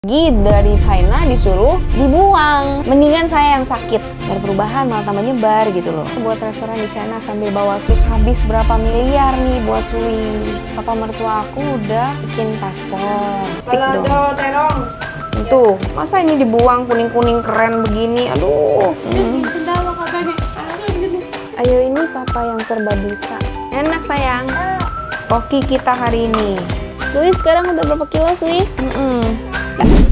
Dari China disuruh dibuang, mendingan saya yang sakit. Dari perubahan malah tambah nyebar gitu loh. Buat restoran di China sambil bawa sus, habis berapa miliar nih buat Sui. Papa mertua aku udah bikin paspor. Kalau do terong. Tuh, masa ini dibuang kuning-kuning keren begini? Aduh. Ayo ini papa yang serba bisa. Enak sayang. Koki kita hari ini. Sui sekarang udah berapa kilo Sui?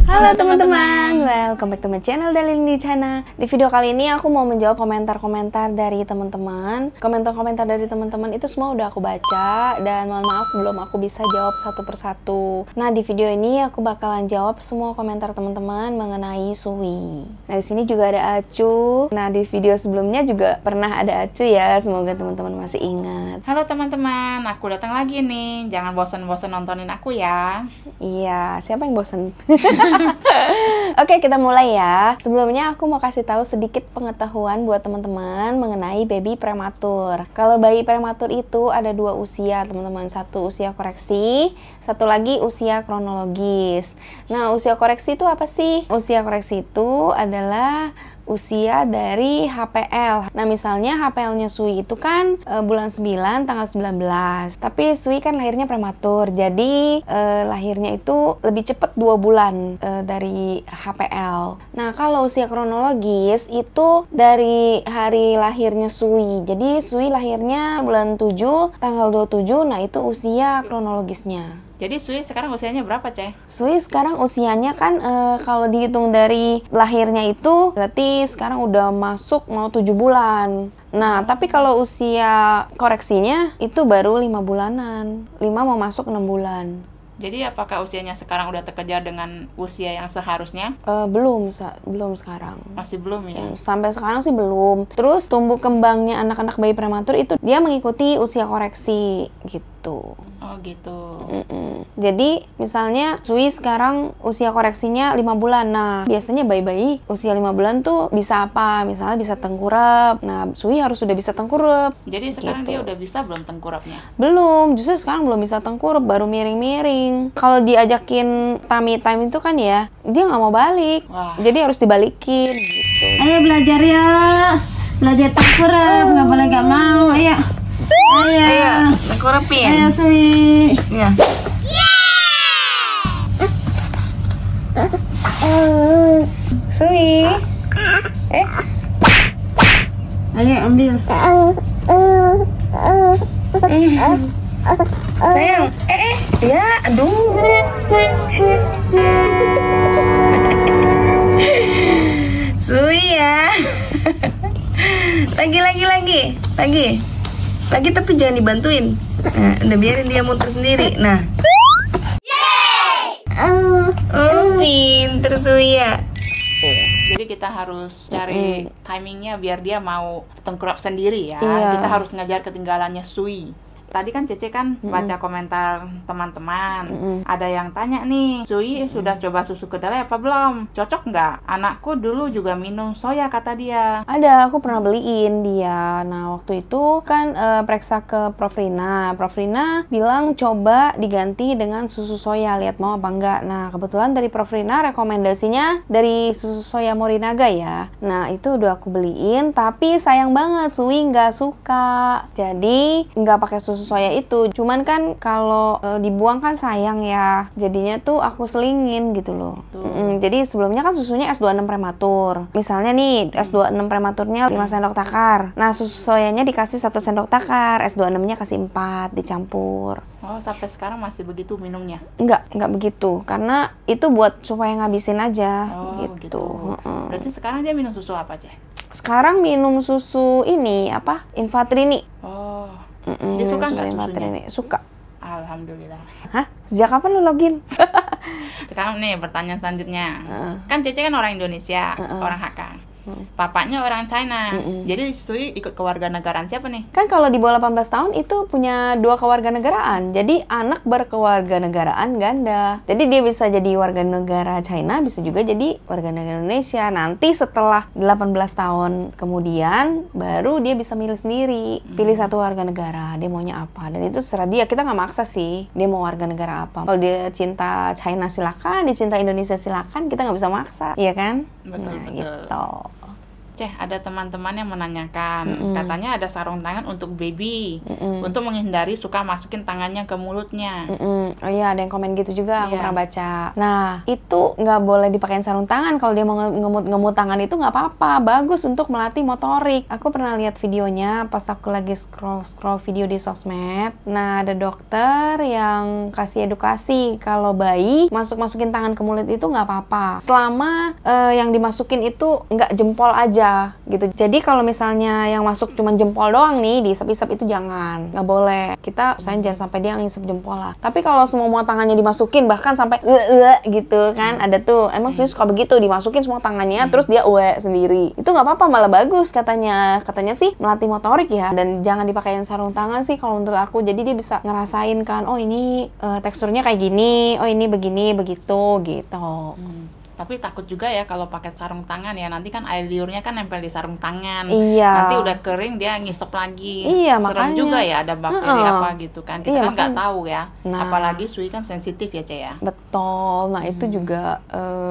Halo teman-teman, welcome back to my channel Dalini Chana. Di video kali ini aku mau menjawab komentar-komentar dari teman-teman. Komentar-komentar dari teman-teman itu semua udah aku baca dan mohon maaf belum aku bisa jawab satu persatu. Nah di video ini aku bakalan jawab semua komentar teman-teman mengenai Sui. Nah di sini juga ada Acu. Nah di video sebelumnya juga pernah ada Acu ya. Semoga teman-teman masih ingat. Halo teman-teman, aku datang lagi nih. Jangan bosan-bosan nontonin aku ya. Iya, siapa yang bosan? Oke, kita mulai ya. Sebelumnya aku mau kasih tahu sedikit pengetahuan buat teman-teman mengenai baby prematur. Kalau bayi prematur itu ada dua usia, teman-teman. Satu usia koreksi, satu lagi usia kronologis. Nah, usia koreksi itu apa sih? Usia koreksi itu adalah usia dari HPL. Nah, misalnya HPL-nya Sui itu kan bulan 9 tanggal 19. Tapi Sui kan lahirnya prematur. Jadi lahirnya itu lebih cepat 2 bulan dari HPL. Nah, kalau usia kronologis itu dari hari lahirnya Sui. Jadi Sui lahirnya bulan 7 tanggal 27. Nah, itu usia kronologisnya. Jadi Sui sekarang usianya berapa, Ceh? Sui sekarang usianya kan kalau dihitung dari lahirnya itu berarti sekarang udah masuk mau 7 bulan. Nah, tapi kalau usia koreksinya itu baru 5 bulanan. 5 mau masuk 6 bulan. Jadi apakah usianya sekarang udah terkejar dengan usia yang seharusnya? Belum sekarang. Masih belum ya? Sampai sekarang sih belum. Terus tumbuh kembangnya anak-anak bayi prematur itu dia mengikuti usia koreksi gitu. Oh gitu. Jadi misalnya Sui sekarang usia koreksinya 5 bulan. Nah biasanya bayi-bayi usia 5 bulan tuh bisa apa? Misalnya bisa tengkurap. Nah Sui harus sudah bisa tengkurap. Jadi sekarang gitu. dia udah bisa belum tengkurapnya? Belum, justru sekarang belum bisa tengkurap, baru miring-miring. Kalau diajakin tummy time itu kan ya, dia nggak mau balik. Wah. Jadi harus dibalikin gitu. Ayo belajar ya, belajar tengkurap, nggak boleh nggak mau. Ayo, Tengkurapin. ayo Sui. Ya. Sui. Ayo ambil. Sayang. Ya, aduh. Sui ya. Lagi tapi jangan dibantuin. Nah, udah biarin dia muter sendiri. Nah. Oh, pinter Sui ya. Jadi kita harus cari timingnya biar dia mau tengkurap sendiri ya. Iya. Kita harus ngajar ketinggalannya Sui. Tadi kan Cece kan baca komentar teman-teman. Ada yang tanya nih, Sui sudah coba susu kedelai apa belum? Cocok nggak? Anakku dulu juga minum soya kata dia. Ada, aku pernah beliin dia. Nah, waktu itu kan periksa ke Prof Rina. Prof Rina bilang coba diganti dengan susu soya, lihat mau apa enggak. Nah, kebetulan dari Prof Rina rekomendasinya dari susu soya Morinaga ya. Nah, itu udah aku beliin, tapi sayang banget Sui nggak suka. Jadi, nggak pakai susu soya itu. Cuman kan kalau dibuang kan sayang ya. Jadinya tuh aku selingin gitu loh. Jadi sebelumnya kan susunya S26 prematur. Misalnya nih S26 prematurnya 5 sendok takar. Nah susu soyanya dikasih 1 sendok takar. S26-nya kasih 4 dicampur. Oh sampai sekarang masih begitu minumnya? Enggak begitu. Karena itu buat supaya ngabisin aja. Oh gitu. Berarti sekarang dia minum susu apa aja? Sekarang minum susu ini apa? Infatrini. Oh. Dia suka nggak susunya? Suka. Alhamdulillah. Hah? Sejak kapan lu login? Sekarang nih pertanyaan selanjutnya. Kan Cece kan orang Indonesia, orang Hakka. papanya orang China. Jadi Sui ikut kewarganegaraan siapa nih? Kan kalau di bawah 18 tahun itu punya 2 kewarganegaraan. Jadi anak berkewarganegaraan ganda. Jadi dia bisa jadi warga negara China, bisa juga jadi warga negara Indonesia. Nanti setelah 18 tahun kemudian baru dia bisa milih sendiri, pilih satu warga negara, dia maunya apa. Dan itu serah dia, kita nggak maksa sih dia mau warga negara apa. Kalau dia cinta China silakan, dia cinta Indonesia silakan, kita nggak bisa maksa, iya kan? Betul, Nah, betul. gitu. Ada teman-teman yang menanyakan, katanya ada sarung tangan untuk baby, untuk menghindari suka masukin tangannya ke mulutnya. Oh iya, ada yang komen gitu juga, aku Iya. pernah baca. Nah, itu nggak boleh dipakein sarung tangan. Kalau dia mau ngemut tangan itu nggak apa-apa, bagus untuk melatih motorik. Aku pernah lihat videonya pas aku lagi scroll video di sosmed. Nah, ada dokter yang kasih edukasi kalau bayi masukin tangan ke mulut itu nggak apa-apa, selama yang dimasukin itu nggak jempol aja gitu. Jadi kalau misalnya yang masuk cuma jempol doang nih, diisap-isap itu jangan, nggak boleh. Kita usahain jangan sampai dia ngisep jempol lah. Tapi kalau semua tangannya dimasukin, bahkan sampai gitu kan, ada tuh emang sih suka begitu, dimasukin semua tangannya terus dia sendiri. Itu nggak apa-apa, malah bagus katanya sih melatih motorik ya. Dan jangan dipakein sarung tangan sih kalau menurut aku. Jadi dia bisa ngerasain kan, oh ini teksturnya kayak gini, oh ini begini begitu gitu. Tapi takut juga ya kalau pakai sarung tangan ya, nanti kan air liurnya kan nempel di sarung tangan. Iya. Nanti udah kering dia ngisep lagi. Iya, Serem makanya. juga ya ada bakteri apa gitu kan. Kita Iya, kan nggak makanya. tahu ya. Nah. Apalagi Sui kan sensitif ya, Ce ya. Betul. Nah, itu juga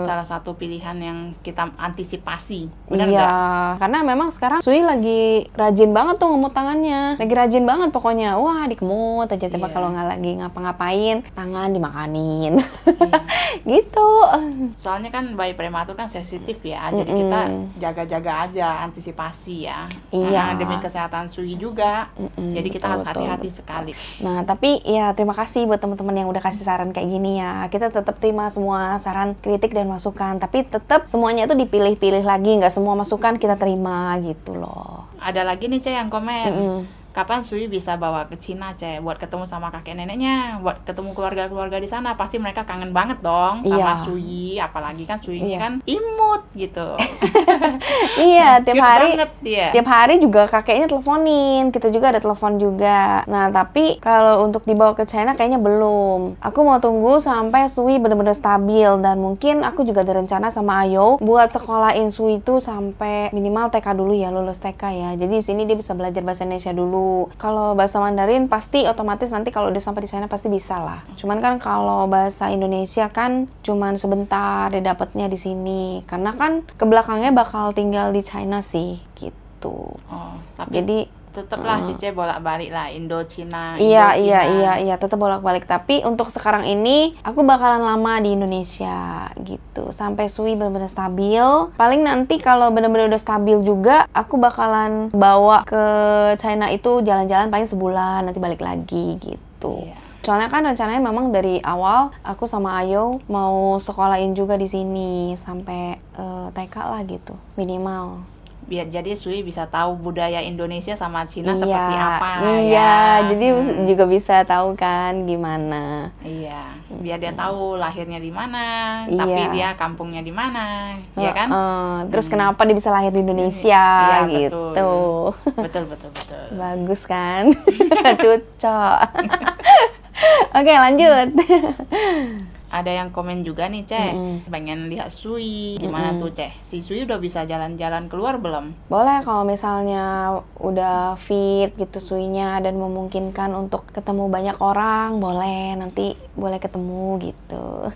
Salah satu pilihan yang kita antisipasi. Benar iya, nggak? karena memang sekarang Sui lagi rajin banget tuh ngemut tangannya. Lagi rajin banget pokoknya. Wah, dikemut aja tiba Iya. kalau nggak lagi ngapa-ngapain, tangan dimakanin. Iya. Gitu. Soalnya kan bayi prematur kan sensitif ya, jadi kita jaga-jaga aja, antisipasi ya. Iya. Demi kesehatan Sui juga. Jadi kita harus betul, hati-hati sekali. Nah, tapi ya terima kasih buat teman-teman yang udah kasih saran kayak gini ya. Kita tetap terima semua saran, kritik, dan masukan. Tapi tetap semuanya itu dipilih-pilih lagi. Nggak semua masukan kita terima gitu loh. Ada lagi nih, Ce, yang komen. Kapan Sui bisa bawa ke Cina, Ce, buat ketemu sama kakek neneknya, buat ketemu keluarga-keluarga di sana. Pasti mereka kangen banget dong sama Iya. Sui, apalagi kan Sui Iya. kan imut gitu. Iya, tiap Cute hari. banget dia. Tiap hari juga kakeknya teleponin, kita juga ada telepon juga. Nah, tapi kalau untuk dibawa ke China kayaknya belum. Aku mau tunggu sampai Sui benar-benar stabil, dan mungkin aku juga ada rencana sama Ayo buat sekolahin Sui itu sampai minimal TK dulu ya, lulus TK ya. Jadi di sini dia bisa belajar bahasa Indonesia dulu. Kalau bahasa Mandarin pasti otomatis nanti kalau dia sampai di sana pasti bisa lah. Cuman kan kalau bahasa Indonesia kan cuman sebentar dia dapatnya di sini. Karena kan ke belakangnya bakal tinggal di China sih gitu. Oh, tapi Jadi tetaplah Cice bolak-balik lah Indo-Cina. iya, tetap bolak-balik. Tapi untuk sekarang ini aku bakalan lama di Indonesia gitu, sampai Sui benar-benar stabil. Paling nanti kalau benar-benar udah stabil juga, aku bakalan bawa ke China itu jalan-jalan paling sebulan, nanti balik lagi gitu. Iya. Soalnya kan rencananya memang dari awal aku sama Ayo mau sekolahin juga di sini sampai TK lah gitu, minimal. Biar jadi Sui bisa tahu budaya Indonesia sama Cina Iya, seperti apa iya, ya. jadi juga bisa tahu kan gimana. Iya, biar dia tahu lahirnya di mana, Iya. tapi dia kampungnya di mana, ya kan? Terus kenapa dia bisa lahir di Indonesia Iya, gitu. Betul. Betul. Bagus kan? Cocok. Oke, lanjut. Ada yang komen juga nih, Ce, pengen lihat Sui. Gimana tuh, Ce? Si Sui udah bisa jalan-jalan keluar belum? Boleh kalau misalnya udah fit gitu Suinya dan memungkinkan untuk ketemu banyak orang, boleh, nanti boleh ketemu gitu.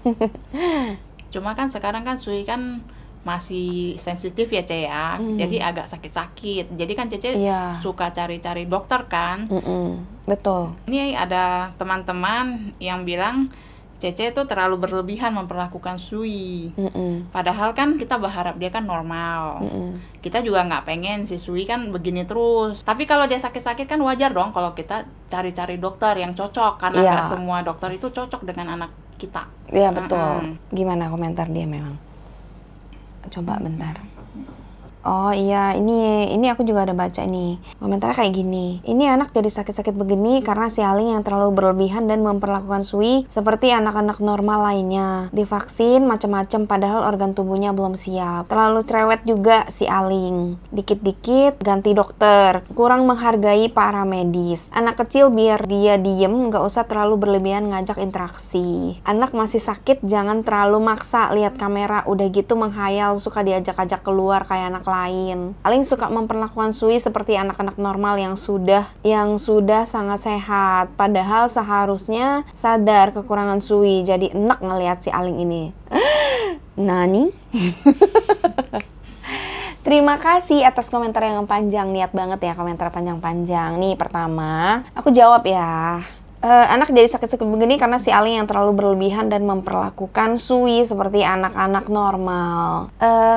Cuma kan sekarang kan Sui kan masih sensitif ya, Ce ya. Jadi agak sakit-sakit. Jadi kan Cece Iya. suka cari-cari dokter kan. Betul. Ini ada teman-teman yang bilang Cece itu terlalu berlebihan memperlakukan Sui. Padahal kan kita berharap dia kan normal. Kita juga nggak pengen si Sui kan begini terus. Tapi kalau dia sakit-sakit kan wajar dong kalau kita cari-cari dokter yang cocok. Karena Iya. nggak semua dokter itu cocok dengan anak kita. Iya, betul. Gimana komentar dia memang? Coba bentar. Oh iya, ini aku juga ada baca nih. Komentarnya kayak gini. Ini anak jadi sakit-sakit begini karena si Aling yang terlalu berlebihan dan memperlakukan Sui seperti anak-anak normal lainnya. Divaksin macam-macam padahal organ tubuhnya belum siap. Terlalu cerewet juga si Aling. Dikit-dikit ganti dokter. Kurang menghargai para medis. Anak kecil biar dia diem, nggak usah terlalu berlebihan ngajak interaksi. Anak masih sakit, jangan terlalu maksa lihat kamera. Udah gitu menghayal, suka diajak-ajak keluar kayak anak lain. Aling suka memperlakukan Sui seperti anak-anak normal yang sudah sangat sehat. Padahal seharusnya sadar kekurangan Sui. Jadi enak ngelihat si Aling ini. Nani? Terima kasih atas komentar yang panjang. Niat banget ya komentar panjang-panjang. Nih pertama, aku jawab ya. Anak jadi sakit-sakit begini karena si Aling yang terlalu berlebihan dan memperlakukan Sui seperti anak-anak normal.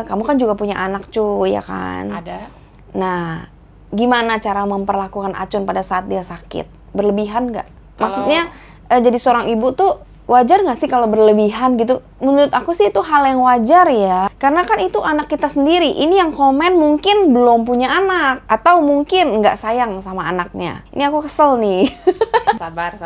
Kamu kan juga punya anak cuy, ya kan? Ada. Nah, gimana cara memperlakukan Acun pada saat dia sakit? Berlebihan nggak? Maksudnya, jadi seorang ibu tuh wajar nggak sih kalau berlebihan gitu? Menurut aku sih itu hal yang wajar ya. Karena kan itu anak kita sendiri. Ini yang komen mungkin belum punya anak. Atau mungkin nggak sayang sama anaknya. Ini aku kesel nih. Sabar.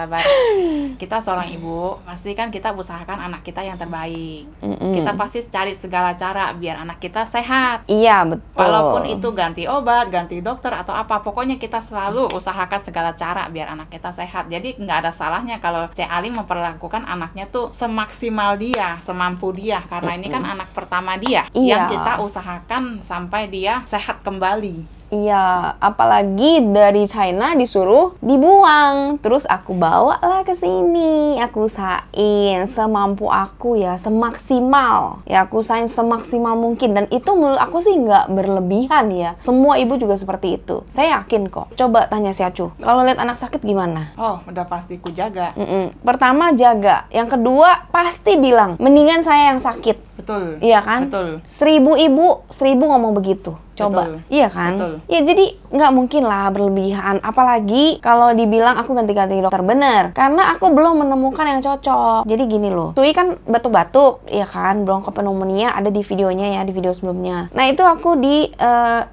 Kita seorang ibu, pasti kan kita usahakan anak kita yang terbaik. Kita pasti cari segala cara biar anak kita sehat. Iya, betul. Walaupun itu ganti obat, ganti dokter atau apa, pokoknya kita selalu usahakan segala cara biar anak kita sehat. Jadi nggak ada salahnya kalau Cik Aling memperlakukan anaknya tuh semaksimal dia, semampu dia. Karena ini kan anak pertama dia yang kita usahakan sampai dia sehat kembali. Iya, apalagi dari China disuruh dibuang. Terus aku bawa lah ke sini. Aku usahain semampu aku ya, semaksimal. Ya aku usahain semaksimal mungkin. Dan itu menurut aku sih nggak berlebihan ya. Semua ibu juga seperti itu. Saya yakin kok. Coba tanya si Acu. Kalau lihat anak sakit gimana? Oh, udah pasti ku jaga. Pertama jaga. Yang kedua pasti bilang, mendingan saya yang sakit. Betul. Iya kan? Betul. 1000 ibu, 1000 ngomong begitu. Coba. Betul. Iya kan? Betul. Ya jadi nggak mungkin lah berlebihan. Apalagi kalau dibilang aku ganti-ganti dokter. Bener. Karena aku belum menemukan yang cocok. Jadi gini loh. Sui kan batuk-batuk. Iya kan? Bronchopneumonia ada di videonya ya. Di video sebelumnya. Nah itu aku di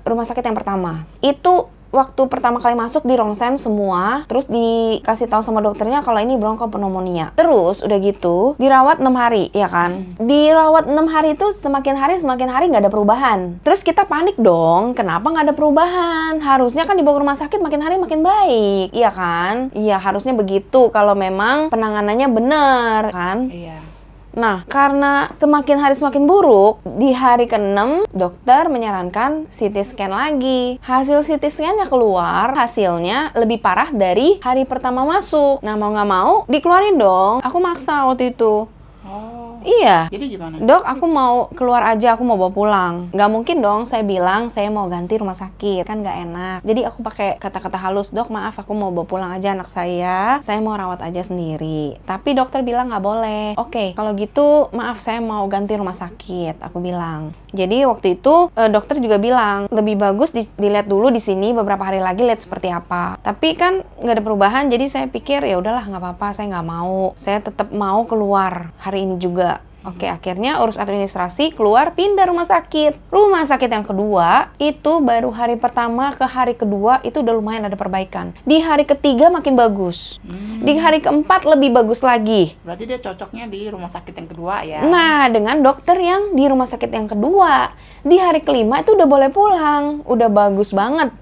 rumah sakit yang pertama. Itu waktu pertama kali masuk di rongsen semua, terus dikasih tahu sama dokternya kalau ini bronchopneumonia. Terus udah gitu dirawat 6 hari, ya kan? Dirawat 6 hari itu semakin hari nggak ada perubahan. Terus kita panik dong, kenapa nggak ada perubahan? Harusnya kan dibawa ke rumah sakit makin hari makin baik, iya kan? Iya harusnya begitu kalau memang penanganannya bener, kan? Iya. Nah, karena semakin hari semakin buruk, di hari ke-6 dokter menyarankan CT scan lagi. Hasil CT scan-nya keluar, hasilnya lebih parah dari hari pertama masuk. Nah, mau nggak mau dikeluarin dong. Aku maksa waktu itu. Oh. Iya. Jadi gimana? Dok, aku mau keluar aja, aku mau bawa pulang. Nggak mungkin dong saya bilang saya mau ganti rumah sakit. Kan nggak enak. Jadi aku pakai kata-kata halus, dok maaf aku mau bawa pulang aja anak saya mau rawat aja sendiri. Tapi dokter bilang nggak boleh. Oke, kalau gitu maaf saya mau ganti rumah sakit, aku bilang. Jadi waktu itu dokter juga bilang, lebih bagus dilihat dulu di sini beberapa hari lagi lihat seperti apa. Tapi kan nggak ada perubahan, jadi saya pikir ya udahlah nggak apa-apa, saya nggak mau. Saya tetap mau keluar hari ini juga. Oke, akhirnya urus administrasi, keluar, pindah rumah sakit. Rumah sakit yang kedua, itu baru hari pertama ke hari kedua, itu udah lumayan ada perbaikan. Di hari ketiga makin bagus. Di hari keempat lebih bagus lagi. Berarti dia cocoknya di rumah sakit yang kedua ya? Nah, dengan dokter yang di rumah sakit yang kedua. Di hari kelima itu udah boleh pulang. Udah bagus banget.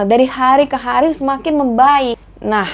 Dari hari ke hari semakin membaik. Nah,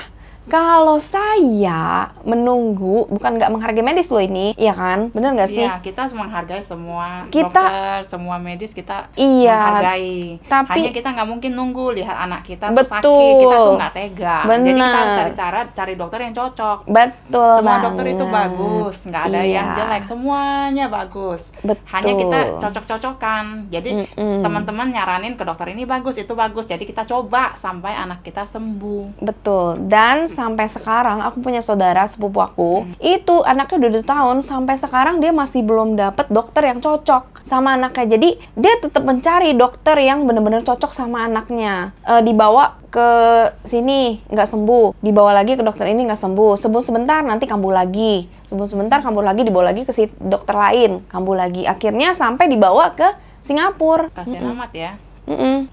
kalau saya menunggu, bukan nggak menghargai medis loh ini, iya kan? Bener nggak sih? Iya, kita menghargai semua Kita- dokter, semua medis kita Iya, menghargai. tapi- Hanya kita nggak mungkin nunggu lihat anak kita tuh Betul. sakit, kita tuh nggak tega. Jadi kita harus Benar. cari cara, cari dokter yang cocok. Betul Semua banget. dokter itu bagus, nggak ada Iya. yang jelek, semuanya bagus. Betul. Hanya kita cocok-cocokan. Jadi teman-teman nyaranin ke dokter ini bagus, itu bagus. Jadi kita coba sampai anak kita sembuh. Betul. Dan sampai sekarang aku punya saudara sepupu aku, itu anaknya udah 2 tahun, sampai sekarang dia masih belum dapet dokter yang cocok sama anaknya. Jadi dia tetap mencari dokter yang benar-benar cocok sama anaknya. Dibawa ke sini nggak sembuh, dibawa lagi ke dokter ini nggak sembuh, sembuh sebentar nanti kambuh lagi, sembuh sebentar kambuh lagi, dibawa lagi ke si dokter lain, kambuh lagi. Akhirnya sampai dibawa ke Singapura. Kasihan amat ya.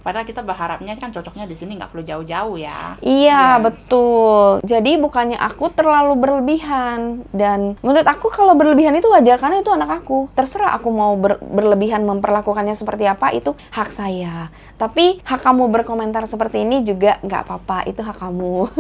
Padahal kita berharapnya kan cocoknya di sini, nggak perlu jauh-jauh ya. Iya, betul. Jadi bukannya aku terlalu berlebihan. Dan menurut aku kalau berlebihan itu wajar karena itu anak aku. Terserah aku mau berlebihan memperlakukannya seperti apa, itu hak saya. Tapi hak kamu berkomentar seperti ini juga nggak apa-apa, itu hak kamu.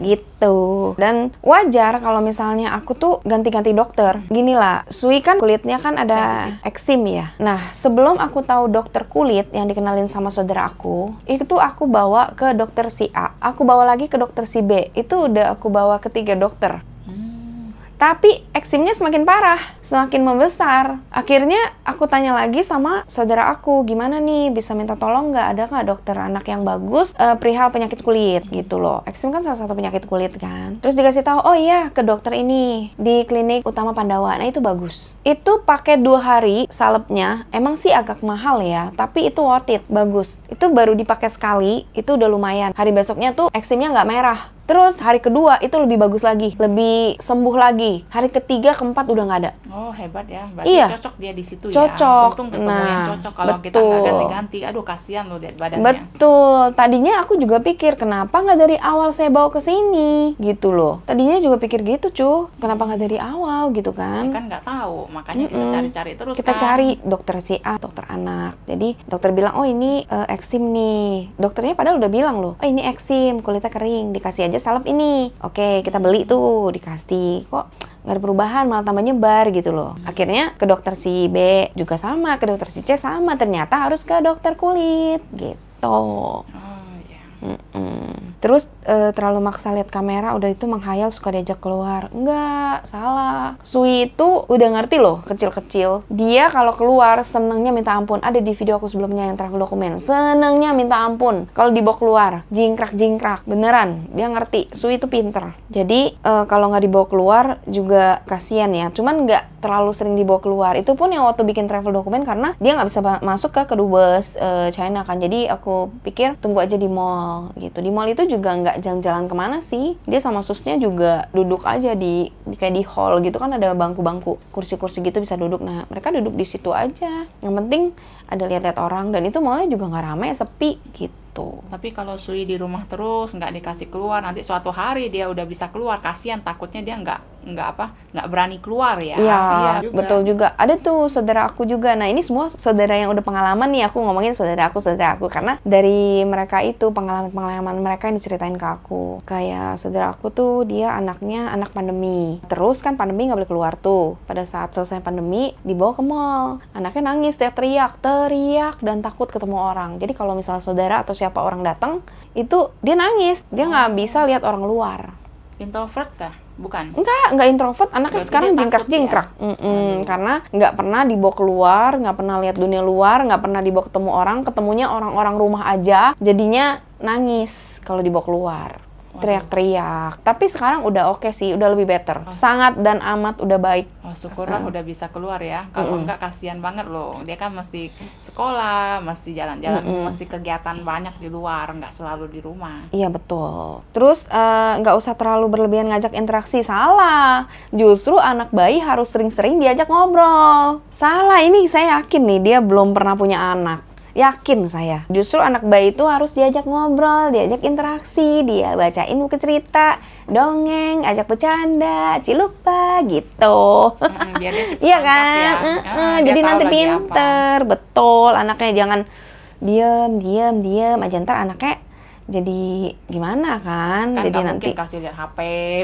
Gitu. Dan wajar kalau misalnya aku tuh ganti-ganti dokter. Gini lah, Sui kan kulitnya kan ada eksim ya. Nah, sebelum aku tahu dokter kulit yang dikenalin sama saudara aku, itu aku bawa ke dokter si A, aku bawa lagi ke dokter si B, itu udah aku bawa ke 3 dokter. Tapi eksimnya semakin parah, semakin membesar. Akhirnya aku tanya lagi sama saudara aku, gimana nih, bisa minta tolong nggak, ada nggak dokter anak yang bagus perihal penyakit kulit gitu loh. Eksim kan salah satu penyakit kulit kan. Terus dikasih tahu, oh iya ke dokter ini di klinik utama Pandawa. Nah itu bagus. Itu pakai 2 hari salepnya, emang sih agak mahal ya, tapi itu worth it, bagus. Itu baru dipakai sekali, itu udah lumayan. Hari besoknya tuh eksimnya nggak merah. Terus hari kedua itu lebih bagus lagi, lebih sembuh lagi. Hari ketiga, keempat udah nggak ada. Oh hebat ya, berarti cocok dia di situ ya. Cocok. Untung ketemu yang cocok. Kalau kita nggak ganti-ganti, aduh kasihan loh lihat badannya. Betul. Tadinya aku juga pikir kenapa nggak dari awal saya bawa ke sini gitu loh. Tadinya juga pikir gitu kenapa nggak dari awal gitu kan? Kan nggak tahu, makanya kita cari-cari terus. Kita cari dokter si A, dokter anak. Jadi dokter bilang, oh ini eksim nih. Dokternya padahal udah bilang loh, oh ini eksim, kulitnya kering, dikasih aja salep ini. Oke, kita beli tuh, dikasih. Kok nggak ada perubahan, malah tambah nyebar gitu loh. Akhirnya ke dokter si B juga sama, ke dokter si C sama. Ternyata harus ke dokter kulit gitu. Terus terlalu maksa lihat kamera, udah itu menghayal suka diajak keluar. Enggak, salah. Sui itu udah ngerti loh, kecil-kecil. Dia kalau keluar senengnya minta ampun. Ada di video aku sebelumnya yang travel dokumen. Senengnya minta ampun kalau dibawa keluar. Jingkrak-jingkrak. Beneran, dia ngerti. Sui itu pinter. Jadi kalau nggak dibawa keluar juga kasihan ya. Cuman nggak terlalu sering dibawa keluar. Itu pun yang waktu bikin travel dokumen karena dia nggak bisa masuk ke kedubes China kan. Jadi aku pikir tunggu aja di mall gitu. Di mall itu juga nggak jalan-jalan kemana sih. Dia sama susnya juga duduk aja di kayak di hall gitu kan, ada bangku-bangku, kursi-kursi gitu bisa duduk. Nah mereka duduk di situ aja. Yang penting ada lihat-lihat orang, dan itu mallnya juga nggak ramai, sepi gitu. Tapi kalau Sui di rumah terus nggak dikasih keluar, nanti suatu hari dia udah bisa keluar, kasihan, takutnya dia nggak berani keluar ya. Iya juga. Betul juga. Ada tuh saudara aku juga. Nah ini semua saudara yang udah pengalaman nih, aku ngomongin saudara aku karena dari mereka itu pengalaman mereka yang diceritain ke aku. Kayak saudara aku tuh dia anaknya anak pandemi. Terus kan pandemi nggak boleh keluar tuh. Pada saat selesai pandemi dibawa ke mall. Anaknya nangis, teriak dan takut ketemu orang. Jadi kalau misalnya saudara atau siapa orang datang, itu dia nangis. Dia nggak bisa lihat orang luar. Introvert kah? Bukan? Enggak introvert. Anaknya berarti sekarang jingkrak-jingkrak. Karena nggak pernah dibawa keluar, nggak pernah lihat dunia luar, nggak pernah dibawa ketemu orang, ketemunya orang-orang rumah aja. Jadinya nangis kalau dibawa keluar. Teriak-teriak. Tapi sekarang udah oke sih, udah lebih better. Sangat dan amat udah baik. Syukurlah udah bisa keluar ya. Kalau enggak kasihan banget loh. Dia kan mesti sekolah, mesti jalan-jalan, mesti kegiatan banyak di luar, nggak selalu di rumah. Iya betul. Terus nggak usah terlalu berlebihan ngajak interaksi. Salah. Justru anak bayi harus sering-sering diajak ngobrol. Salah, ini saya yakin nih dia belum pernah punya anak. Yakin saya. Justru anak bayi itu harus diajak ngobrol, diajak interaksi, dia bacain buku cerita, dongeng, ajak bercanda, cilukpa gitu. Biar dia cepet iya kan? Ya. Jadi nanti pinter. Betul, anaknya jangan diem aja, ntar anaknya jadi gimana kan? Jadi nanti kasih lihat HP.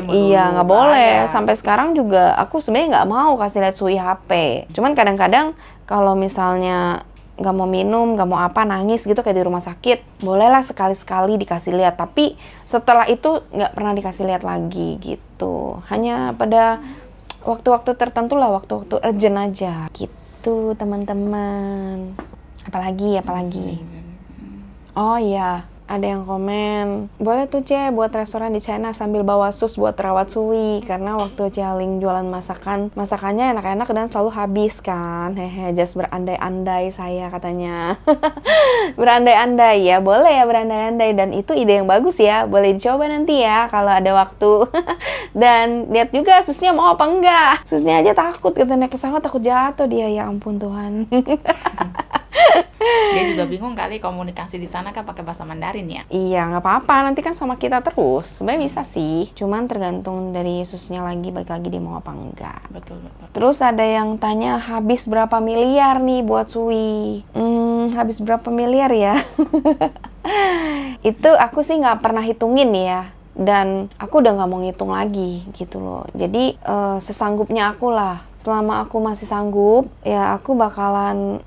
Iya, nggak boleh. Sampai sekarang juga aku sebenarnya nggak mau kasih lihat Sui HP. Cuman kadang-kadang kalau misalnya nggak mau minum, nggak mau apa, nangis gitu kayak di rumah sakit, bolehlah sekali-sekali dikasih lihat, tapi setelah itu nggak pernah dikasih lihat lagi gitu. Hanya pada waktu-waktu tertentu lah, waktu-waktu urgent aja gitu teman-teman. Apalagi oh iya, ada yang komen, boleh tuh Ce buat restoran di China sambil bawa sus buat rawat Sui, karena waktu Cialing jualan masakannya enak-enak dan selalu habis kan. Hehe, just berandai-andai saya katanya. Berandai-andai ya, boleh ya berandai-andai, dan itu ide yang bagus ya, boleh dicoba nanti ya kalau ada waktu. Dan lihat juga susnya mau apa enggak. Susnya aja takut, kita naik pesawat takut jatuh dia, ya ampun Tuhan. Dia juga bingung kali komunikasi di sana kan pakai bahasa Mandarin ya. Iya, nggak apa-apa. Nanti kan sama kita terus. Sebenarnya bisa sih. Cuman tergantung dari Yesusnya lagi, balik lagi dia mau apa enggak. Betul. Terus ada yang tanya habis berapa miliar nih buat Sui? Habis berapa miliar ya? Itu aku sih nggak pernah hitungin ya. Dan aku udah nggak mau ngitung lagi gitu loh. Jadi sesanggupnya aku lah. Selama aku masih sanggup, ya aku bakalan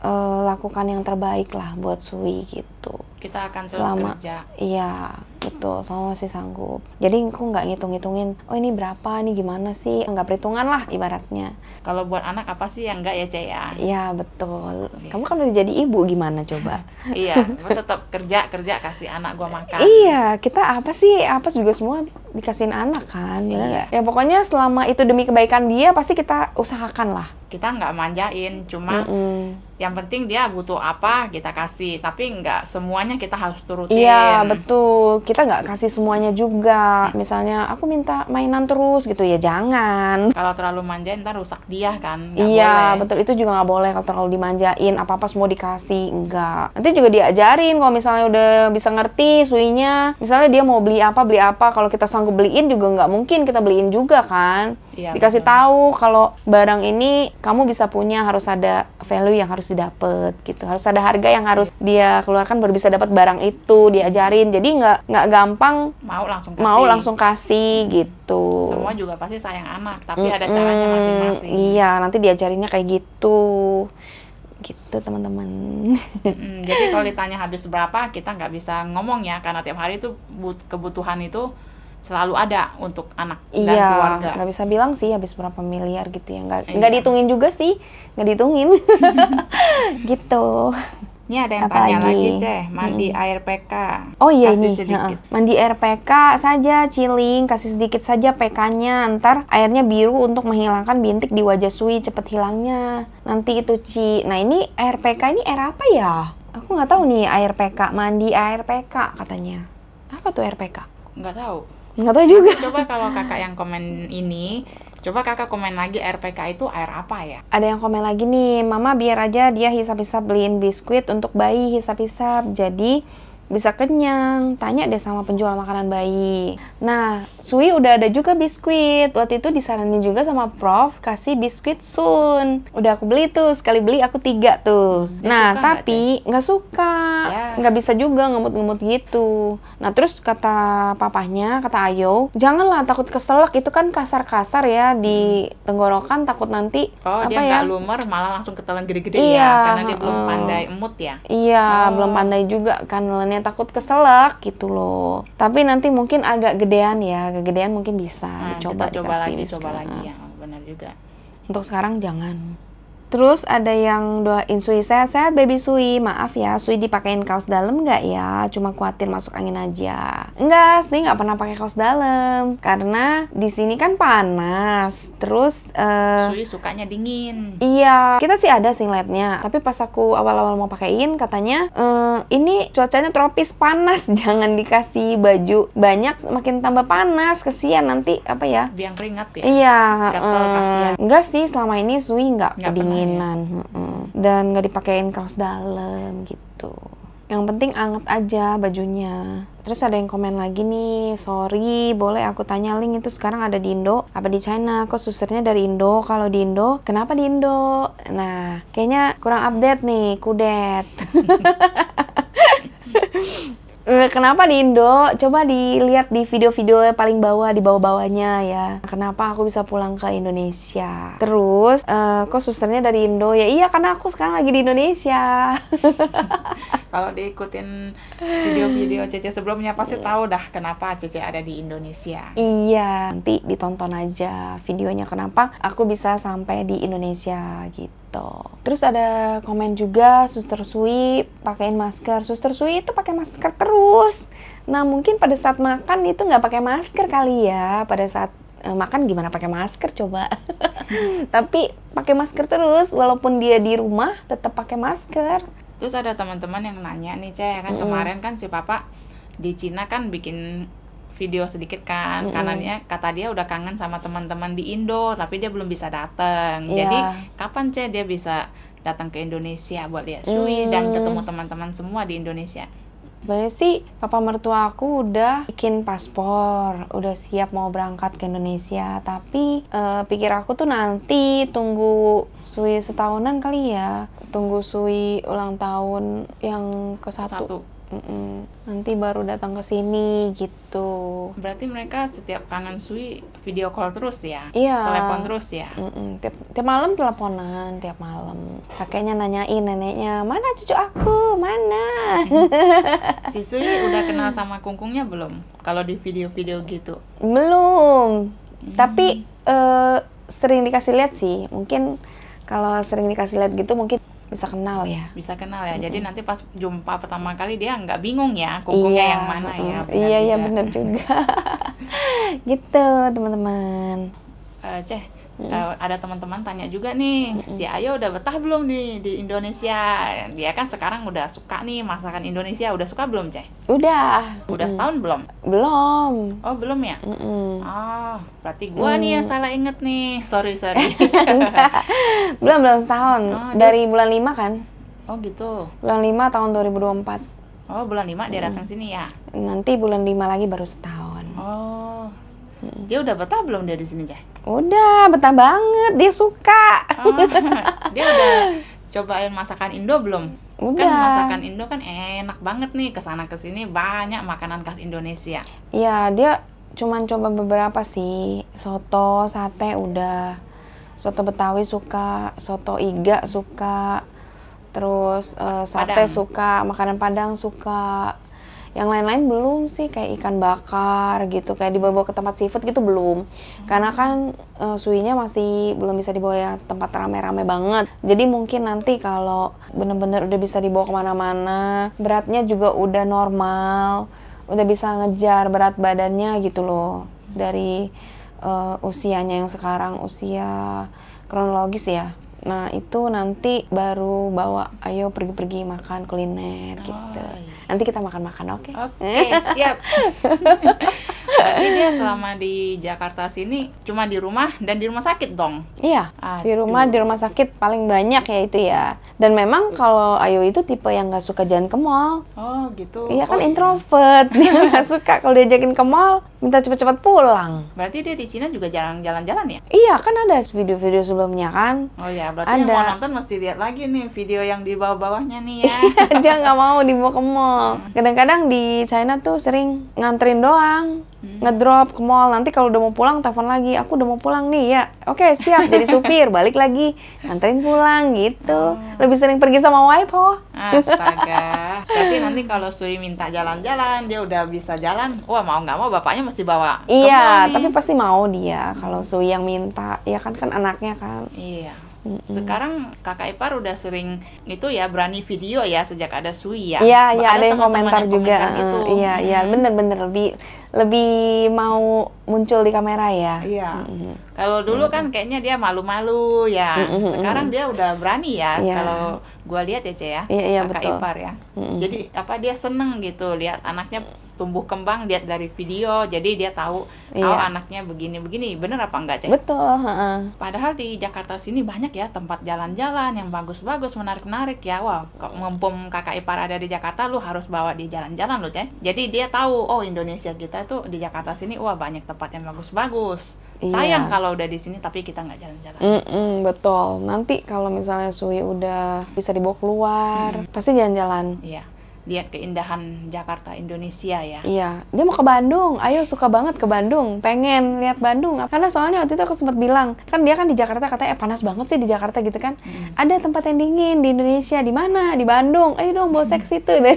lakukan yang terbaik lah buat Sui gitu. Kita akan terus kerja. Iya, betul, sama masih sanggup. Jadi aku nggak ngitung-ngitungin, oh ini berapa, nih gimana sih, nggak perhitungan lah ibaratnya. Kalau buat anak apa sih yang enggak ya, Ce ya? Iya, betul. Kamu kan udah jadi ibu, gimana coba? Iya, tetap kerja kasih anak gua makan. Iya, kita apa sih, apa juga semua dikasihin anak kan, bener nggak? Ya pokoknya selama itu demi kebaikan dia, pasti kita usahakan lah. Kita nggak manjain, cuma yang penting dia butuh apa kita kasih, tapi nggak semuanya kita harus turutin. Iya, betul. Kita nggak kasih semuanya juga. Misalnya aku minta mainan terus gitu, ya jangan. Kalau terlalu manjain ntar rusak dia kan. Iya, betul. Itu juga nggak boleh kalau terlalu dimanjain, apa-apa semua dikasih. Enggak. Nanti juga diajarin kalau misalnya udah bisa ngerti Suinya. Misalnya dia mau beli apa. Kalau kita sanggup beliin juga nggak mungkin kita beliin juga kan. Iya, dikasih tahu kalau barang ini kamu bisa punya, harus ada value yang harus didapat gitu, harus ada harga yang harus dia keluarkan baru bisa dapat barang itu, diajarin. Jadi nggak gampang mau langsung kasih gitu. Semua juga pasti sayang anak, tapi ada caranya masing-masing. Iya, nanti diajarinnya kayak gitu teman-teman. Jadi kalau ditanya habis berapa, kita nggak bisa ngomong ya, karena tiap hari itu kebutuhan itu selalu ada untuk anak dan keluarga. Iya, nggak bisa bilang sih habis berapa miliar gitu ya, nggak dihitungin juga sih, nggak dihitungin. Gitu. Ini ada yang tanya lagi, Ce, mandi air PK. Oh iya, kasih ini sedikit. Mandi air PK saja, Ciling, kasih sedikit saja PK-nya, ntar airnya biru untuk menghilangkan bintik di wajah Sui, cepet hilangnya. Nanti itu Ci. Nah ini air PK ini air apa ya? Aku nggak tahu nih air PK, mandi air PK katanya. Apa tuh air PK? Nggak tahu. Nggak tahu juga. Coba kalau kakak yang komen ini, coba kakak komen lagi RPK itu air apa ya? Ada yang komen lagi nih, Mama biar aja dia hisap-hisap beliin biskuit untuk bayi hisap-hisap, jadi bisa kenyang. Tanya deh sama penjual makanan bayi. Nah, Sui udah ada juga biskuit. Waktu itu disaranin juga sama Prof kasih biskuit Sun. Udah aku beli tuh, sekali beli aku 3 tuh. Nah, tapi nggak suka, nggak bisa juga ngemut-ngemut gitu. Nah, terus kata papahnya, kata Ayo, janganlah takut keselak, itu kan kasar-kasar ya di tenggorokan, takut nanti dia nggak lumer malah langsung ketelan gede-gede ya, karena dia belum pandai emut ya. Iya, belum pandai juga kan, takut keselak gitu loh. Tapi nanti mungkin agak gedean ya, kegedean mungkin bisa dicoba, coba lagi ya, benar juga. Untuk sekarang jangan. Terus ada yang doain Sui sehat-sehat baby Sui. Maaf ya, Sui dipakein kaos dalam nggak ya? Cuma khawatir masuk angin aja. Enggak, Sui nggak pernah pakai kaos dalam karena di sini kan panas. Terus Sui sukanya dingin. Iya, kita sih ada singletnya. Tapi pas aku awal-awal mau pakein katanya ini cuacanya tropis panas, jangan dikasih baju banyak, makin tambah panas, kesian nanti apa ya? Biang keringat ya. Iya. Kasian. Enggak sih, selama ini Sui nggak kedinginan. Ya. Dan nggak dipakein kaos dalam gitu. Yang penting anget aja bajunya. Terus ada yang komen lagi nih, sorry boleh aku tanya Ling itu sekarang ada di Indo apa di China? Kok susternya dari Indo? Kalau di Indo, kenapa di Indo? Nah, kayaknya kurang update nih, kudet. Kenapa di Indo? Coba dilihat di video-video paling bawah, di bawah-bawahnya ya. Kenapa aku bisa pulang ke Indonesia? Terus, kok susternya dari Indo? Ya iya, karena aku sekarang lagi di Indonesia. Kalau diikutin video-video Cece sebelumnya pasti tahu dah kenapa Cece ada di Indonesia. Iya, nanti ditonton aja videonya kenapa aku bisa sampai di Indonesia gitu. Terus ada komen juga, Suster Sui pakein masker. Suster Sui itu pakai masker terus. Nah mungkin pada saat makan itu nggak pakai masker kali ya. Pada saat makan gimana pakai masker coba. Tapi pakai masker terus, walaupun dia di rumah tetap pakai masker. Terus ada teman-teman yang nanya nih, Cek, kan kemarin kan si Papa di Cina kan bikin video sedikit kan, karena kata dia udah kangen sama teman-teman di Indo, tapi dia belum bisa datang. Jadi kapan Cek dia bisa datang ke Indonesia buat lihat Sui dan ketemu teman-teman semua di Indonesia? Sebenarnya sih papa mertua aku udah bikin paspor, udah siap mau berangkat ke Indonesia. Tapi pikir aku tuh nanti tunggu Sui setahunan kali ya, tunggu Sui ulang tahun yang ke-1. Nanti baru datang ke sini gitu. Berarti mereka setiap kangen Sui video call terus ya? Iya. Telepon terus ya? Tiap malam teleponan, tiap malam. Kakeknya nanyain neneknya, mana cucu aku, mana? Si Sui udah kenal sama kungkungnya belum? Kalau di video-video gitu? Belum. Tapi sering dikasih lihat sih. Mungkin kalau sering dikasih lihat gitu mungkin bisa kenal ya. Bisa kenal ya. Jadi nanti pas jumpa pertama kali dia nggak bingung ya kungkungnya yang mana ya. Iya benar juga. Gitu teman-teman. Ada teman-teman tanya juga nih, si Ayo udah betah belum di Indonesia? Dia kan sekarang udah suka nih masakan Indonesia. Udah suka belum, Ceh? Udah. Udah setahun belum? Belum. Oh, belum ya? Oh, berarti gua nih yang salah inget nih. Sorry. belum setahun. Dari bulan 5 kan? Oh, gitu. Bulan 5 tahun 2024. Oh, bulan 5 dia datang sini ya? Nanti bulan 5 lagi baru setahun. Oh. Dia udah betah belum dia di sini, Ceh? Udah, betah banget. Dia suka. Dia udah cobain masakan Indo belum? Udah. Kan masakan Indo kan enak banget nih, kesana kesini banyak makanan khas Indonesia. Iya, dia cuman coba beberapa sih. Soto, sate udah. Soto Betawi suka, soto iga suka. Terus sate suka, makanan Padang suka. Yang lain-lain belum sih, kayak ikan bakar gitu, kayak dibawa ke tempat seafood gitu belum. Karena kan Suinya masih belum bisa dibawa ya tempat rame-rame banget. Jadi mungkin nanti kalau bener-bener udah bisa dibawa kemana-mana, beratnya juga udah normal, udah bisa ngejar berat badannya gitu loh. Dari usianya yang sekarang, usia kronologis ya. Nah itu nanti baru bawa Ayo pergi-pergi makan kuliner gitu. Nanti kita makan-makan, oke? Oke, siap. Berarti dia selama di Jakarta sini cuma di rumah dan di rumah sakit dong? Iya, di rumah sakit paling banyak ya itu ya. Dan memang kalau Ayo itu tipe yang nggak suka jalan ke mall. Oh gitu. Iya kan introvert, dia nggak suka kalau diajakin ke mall, minta cepat-cepat pulang. Berarti dia di Cina juga jarang jalan-jalan ya? Iya, kan ada video-video sebelumnya kan. Oh ya, berarti yang mau nonton mesti lihat lagi nih video yang di bawah-bawahnya nih ya. Dia nggak mau dibawa ke mall. Kadang-kadang di China tuh sering nganterin doang, ngedrop ke mall. Nanti kalau udah mau pulang telepon lagi, aku udah mau pulang nih ya. Oke, siap jadi supir, balik lagi nganterin pulang gitu. Lebih sering pergi sama waipo. Astaga. Berarti nanti kalau Sui minta jalan-jalan, dia udah bisa jalan. Wah, mau nggak mau bapaknya mesti bawa. Iya, tapi pasti mau dia kalau Sui yang minta. Ya kan anaknya kan. Iya. Sekarang kakak ipar udah sering itu ya berani video ya sejak ada Sui ya. Iya, ada yang komentar juga. Gitu. Iya, bener-bener lebih mau muncul di kamera ya. Iya. Kalau dulu kan kayaknya dia malu-malu ya. Sekarang dia udah berani ya. Kalau gua lihat ya, Ce ya. Iya, kakak betul. ipar ya. Jadi dia seneng gitu lihat anaknya tumbuh kembang, lihat dari video, jadi dia tahu anaknya begini-begini. Bener apa enggak, Cek? Betul. Padahal di Jakarta sini banyak ya tempat jalan-jalan yang bagus-bagus, menarik-menarik ya. Wah, mumpung kakak ipar ada di Jakarta, lu harus bawa di jalan-jalan lo, Cek. Jadi dia tahu, oh Indonesia kita tuh di Jakarta sini, wah banyak tempat yang bagus-bagus. Sayang kalau udah di sini tapi kita nggak jalan-jalan. Betul. Nanti kalau misalnya Sui udah bisa dibawa keluar, pasti jalan-jalan. Iya. Lihat keindahan Jakarta, Indonesia ya. Iya, dia mau ke Bandung. Ayo suka banget ke Bandung, pengen lihat Bandung. Karena soalnya waktu itu aku sempat bilang, kan dia kan di Jakarta katanya panas banget sih di Jakarta gitu kan. Ada tempat yang dingin di Indonesia, di mana? Di Bandung. Ayo dong bawa seksi tuh deh.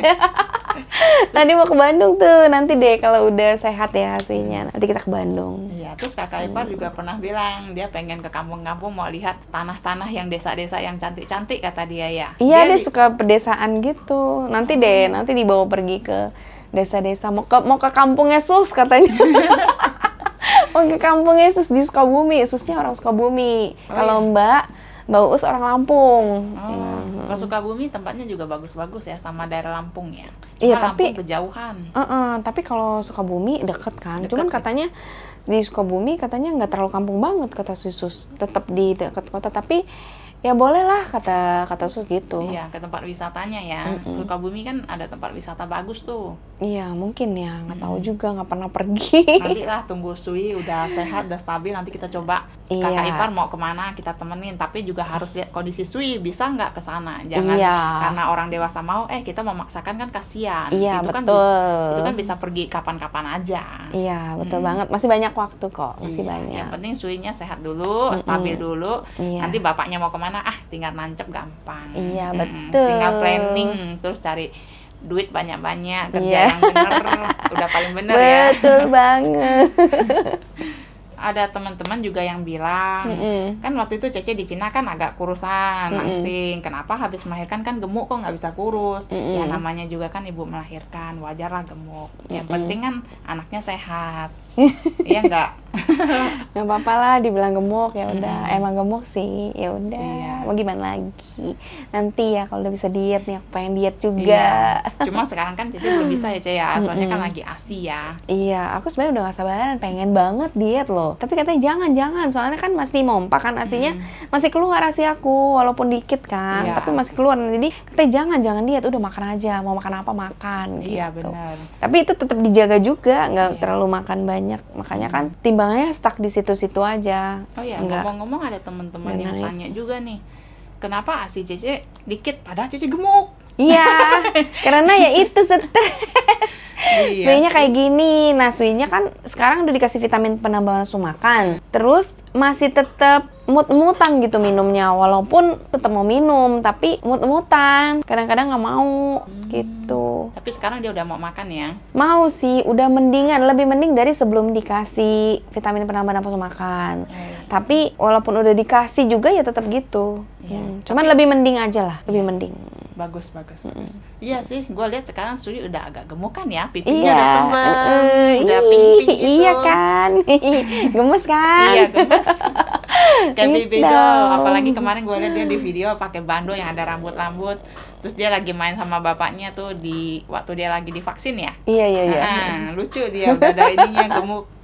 Nah dia mau ke Bandung tuh, nanti deh kalau udah sehat ya hasilnya. Nanti kita ke Bandung. Iya, terus kakak ipar juga pernah bilang dia pengen ke kampung-kampung mau lihat tanah-tanah yang desa-desa yang cantik-cantik kata dia ya. Iya, dia suka pedesaan gitu. Nanti deh, nanti dibawa pergi ke desa-desa. Mau ke kampung Yesus katanya. Mau ke kampung Yesus di Sukabumi. Yesusnya orang Sukabumi. Kalau Mbak Uus orang Lampung. Kalau Sukabumi tempatnya juga bagus-bagus ya sama daerah Lampung ya. Iya, tapi Lampung kejauhan. Tapi kalau Sukabumi deket kan. Cuman katanya di Sukabumi katanya nggak terlalu kampung banget kata Yesus. Tetap di dekat kota. Tapi ya boleh lah kata sus gitu. Iya, ke tempat wisatanya ya. Sukabumi kan ada tempat wisata bagus tuh. Iya, mungkin ya, nggak tahu juga, nggak pernah pergi. Nanti lah tunggu Sui udah sehat, udah stabil, nanti kita coba. Iya. Kakak ipar mau kemana kita temenin, tapi juga harus lihat kondisi Sui, bisa nggak ke sana. Jangan Iya. karena orang dewasa mau, kita memaksakan kan kasihan. Iya, itu betul. kan bisa pergi kapan-kapan aja. Iya, betul banget. Masih banyak waktu kok, masih Iya, banyak. yang penting Suinya sehat dulu, stabil dulu. Iya. Nanti bapaknya mau kemana, tinggal nancep gampang. Iya, betul. Tinggal planning, terus cari duit banyak-banyak, kerja Iya. yang bener, udah paling bener ya. Betul banget. Ada teman-teman juga yang bilang, kan waktu itu Cece di Cina kan agak kurusan, langsing. Kenapa habis melahirkan kan gemuk kok nggak bisa kurus? Ya namanya juga kan ibu melahirkan, wajar lah gemuk. Yang penting kan anaknya sehat. Iya nggak? Nggak apa-apa lah dibilang gemuk, ya udah. Emang gemuk sih, ya udah. Iya. Mau gimana lagi? Nanti ya kalau udah bisa diet nih, aku pengen diet juga. Iya. Cuma sekarang kan Cece belum bisa ya, Ce ya. Soalnya kan lagi ASI ya. Iya, aku sebenarnya udah gak sabaran, pengen banget diet loh. Tapi katanya jangan, soalnya kan masih mompa kan asinya, masih keluar asi aku, walaupun dikit kan, Iya. tapi masih keluar. Jadi katanya jangan diet, udah makan aja, mau makan apa makan. Iya gitu. benar. Tapi itu tetap dijaga juga, nggak Iya. terlalu makan banyak. Makanya kan timbangannya stuck di situ-situ aja. Oh iya, Nggak. ngomong-ngomong ada teman-teman Nggak yang naik. tanya juga nih, kenapa ASI Cece dikit padahal Cece gemuk? Iya, karena ya itu stres. Iya Suinya sih. kayak gini. Nah, Suinya kan sekarang udah dikasih vitamin penambah nafsu makan. Terus masih tetap mut-mutan gitu minumnya. Walaupun tetap mau minum, tapi mut-mutan. Kadang-kadang nggak mau gitu. Tapi sekarang dia udah mau makan ya. Mau sih, udah mendingan. Lebih mending dari sebelum dikasih vitamin penambah nafsu makan. Tapi walaupun udah dikasih juga ya tetap gitu. Iya. Cuman lebih mending aja lah, lebih mending. Bagus. Iya sih, gue lihat sekarang Suri udah agak gemuk kan ya, pipinya Iya, udah tebal, udah pink-pink gitu. Iya kan, gemes kan? Iya, gemes. Kayak Gitu. baby doll. Apalagi kemarin gue lihat dia di video pakai bando yang ada rambut-rambut. Terus dia lagi main sama bapaknya tuh waktu dia lagi divaksin ya. Iya. Lucu dia, udah ada ininya gemuk.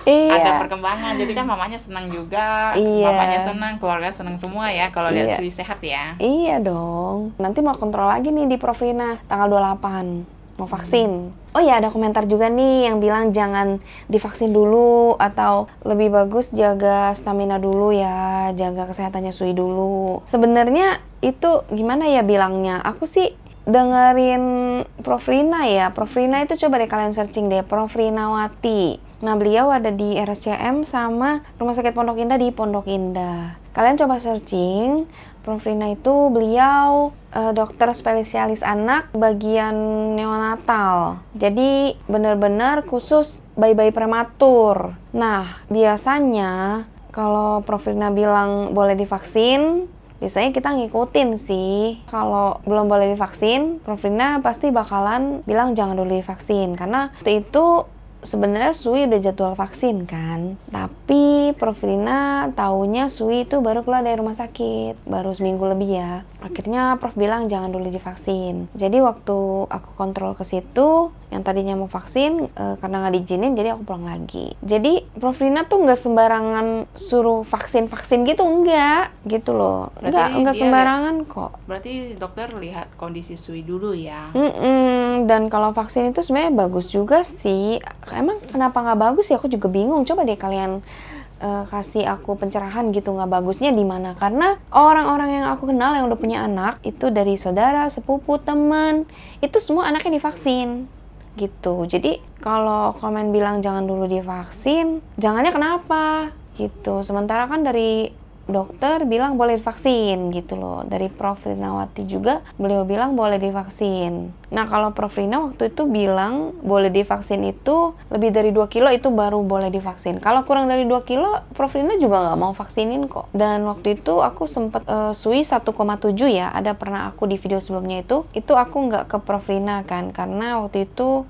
Ada Iya. perkembangan, jadi kan mamanya senang juga, Iya. bapaknya senang, keluarga senang semua ya kalau lihat Iya. Suri sehat ya. Iya dong. Nanti mau kontrol lagi nih di Profrina tanggal 28 mau vaksin. Oh ya, ada komentar juga nih yang bilang jangan divaksin dulu atau lebih bagus jaga stamina dulu ya, jaga kesehatannya Sui dulu. Sebenarnya itu gimana ya bilangnya? Aku sih dengerin Profrina ya. Profrina itu coba deh kalian searching deh, Profrinawati. Nah, beliau ada di RSCM sama Rumah Sakit Pondok Indah di Pondok Indah. Kalian coba searching, Prof. Rina itu beliau dokter spesialis anak bagian neonatal. Jadi benar-benar khusus bayi-bayi prematur. Nah, biasanya kalau Prof. Rina bilang boleh divaksin, biasanya kita ngikutin sih. Kalau belum boleh divaksin, Prof. Rina pasti bakalan bilang jangan dulu divaksin. Karena waktu itu sebenarnya Sui udah jadwal vaksin kan, tapi Prof. Rina taunya Sui itu baru keluar dari rumah sakit, baru seminggu lebih ya. Akhirnya Prof bilang jangan dulu divaksin. Jadi waktu aku kontrol ke situ, yang tadinya mau vaksin karena nggak diizinin, jadi aku pulang lagi. Jadi Prof. Rina tuh nggak sembarangan suruh vaksin gitu, enggak gitu loh. Enggak sembarangan kok. Berarti dokter lihat kondisi Sui dulu ya. Dan kalau vaksin itu sebenarnya bagus juga sih. Emang kenapa nggak bagus ya? Aku juga bingung. Coba deh kalian kasih aku pencerahan gitu, nggak bagusnya di mana? Karena orang-orang yang aku kenal yang udah punya anak itu dari saudara, sepupu, teman, itu semua anaknya divaksin gitu. Jadi kalau komen bilang jangan dulu divaksin, jangannya kenapa gitu? Sementara kan dari dokter bilang boleh divaksin gitu loh. Dari Prof. Rinawati juga beliau bilang boleh divaksin. Nah, kalau Prof. Rina waktu itu bilang boleh divaksin itu lebih dari 2 kilo itu baru boleh divaksin. Kalau kurang dari 2 kilo, Prof. Rina juga nggak mau vaksinin kok. Dan waktu itu aku sempet Sui 1,7 ya. Ada pernah aku di video sebelumnya itu aku nggak ke Prof. Rina kan. Karena waktu itu